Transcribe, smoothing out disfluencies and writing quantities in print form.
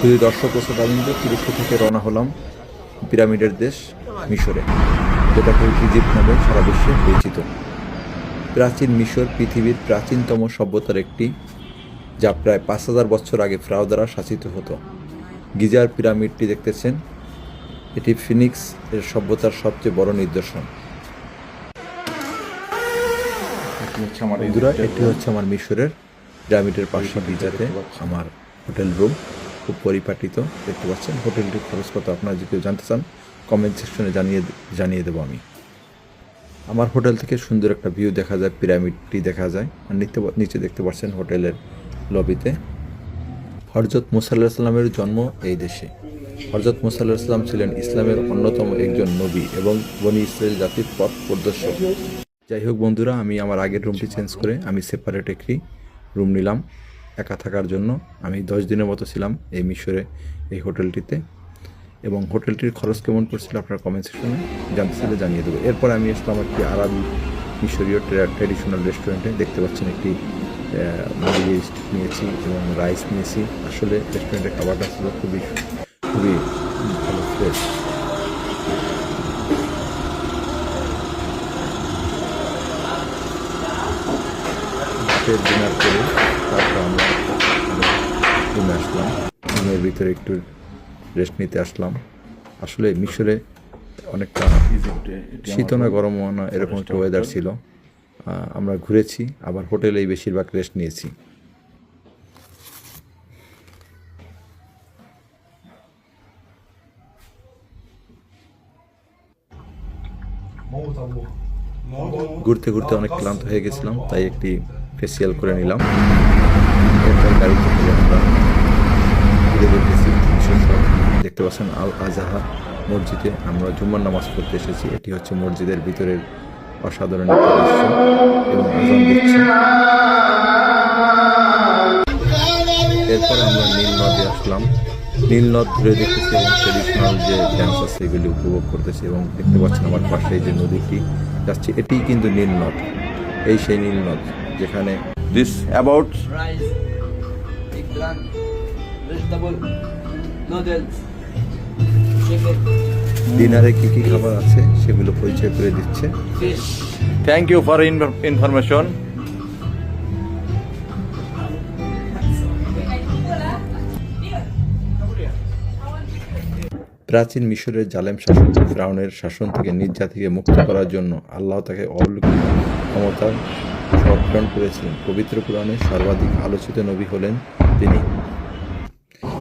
শুধু দর্শক ও শ্রোতাবৃন্দ, তুরস্ক থেকে রওনা হলাম পিরামিডের দেশ মিশরে, যেটাকে ইজিপ্ট নামে সারা বিশ্বে পরিচিত। প্রাচীন মিশর পৃথিবীর প্রাচীনতম সভ্যতার একটি, যা প্রায় 5000 বছর আগে ফ্রাও দ্বারা শাসিত হতো। গিজার পিরামিডটি দেখতেছেন, এটি ফিনিক্স এর সভ্যতার সবচেয়ে বড় নিদর্শন। বন্ধুরা, এটি হচ্ছে আমার মিশরের পিরামিডের পাশে গিজাতে আমার হোটেল রুম, খুব পরিপাটিত দেখতে পাচ্ছেন। হোটেলটির খরচ কত আপনারা যদি কেউ জানতে চান, কমেন্ট সেকশনে জানিয়ে দেবো আমি। আমার হোটেল থেকে সুন্দর একটা ভিউ দেখা যায়, পিরামিডটি দেখা যায়। আর নিচে দেখতে পাচ্ছেন হোটেলের লবিতে হযরত মুসা আলাইহিস সালামের জন্ম এই দেশে। হযরত মুসা আলাইহিস সালাম ছিলেন ইসলামের অন্যতম একজন নবী এবং বনী ইসরায়েল জাতির পথ প্রদর্শক। যাই হোক বন্ধুরা, আমি আমার আগের রুমটি চেঞ্জ করে আমি সেপারেট একটি রুম নিলাম একা থাকার জন্য। আমি 10 দিনের মতো ছিলাম এই মিশরে, এই হোটেলটিতে। এবং হোটেলটির খরচ কেমন পড়ছিল আপনারা কমেন্ট সেকশনে জানতে চাইলে জানিয়ে দেবো। এরপর আমি আসলাম একটি আরবি মিশরীয় ট্র্যাডিশনাল রেস্টুরেন্টে। দেখতে পাচ্ছেন একটি মুরগি স্টিক নিয়েছি এবং রাইস নিয়েছি। আসলে রেস্টুরেন্টের খাবারটা ছিল খুবই ভালো, ফ্রেশ। ডিনার করে তারপর আমরা রুমে আসলাম। রুমের ভিতরে একটু রেস্ট নিতে আসলাম। আসলে মিশরে অনেকটা শীত না গরম না এরকম একটা ওয়েদার ছিল। আমরা ঘুরেছি, আবার হোটেলেই বেশিরভাগ রেস্ট নিয়েছি। ঘুরতে ঘুরতে অনেক ক্লান্ত হয়ে গেছিলাম, তাই একটি ফেসিয়াল করে নিলাম। এরপর গাড়ি থেকে আমরা ঘুরে দেখেছি দেখতে পাচ্ছেন আল আজহার মসজিদে আমরা জুম্মার নামাজ পড়তে এসেছি। এটি হচ্ছে মসজিদের ভিতরের অসাধারণ একটা দৃশ্য এবং আজান দিচ্ছে। এরপর আমরা নীল নদে আসলাম। নীল নদ ঘুরে দেখতেছি এবং ট্রেডিশনাল যে ড্যান্স আছে সেগুলি উপভোগ করতেছি। এবং দেখতে পাচ্ছেন আমার পাশে যে নদীটি যাচ্ছে, এটিই কিন্তু নীল নদ। এই সেই নীল নদ যেখানে This about rice, eggplant, vegetable, noodles, chicken, ডিনারে কী কী খাবার আছে সেগুলো পরিচয় করে দিচ্ছে। fish. thank you for information. প্রাচীন মিশরের জালেম শাসক ফিরআউনের শাসন থেকে নিজ জাতিকে মুক্ত করার জন্য আল্লাহ তাকে অলৌকিক ক্ষমতার সৎ প্রেরণ করেছিলেন। পবিত্র কুরআনে সর্বাধিক আলোচিত নবী হলেন তিনি।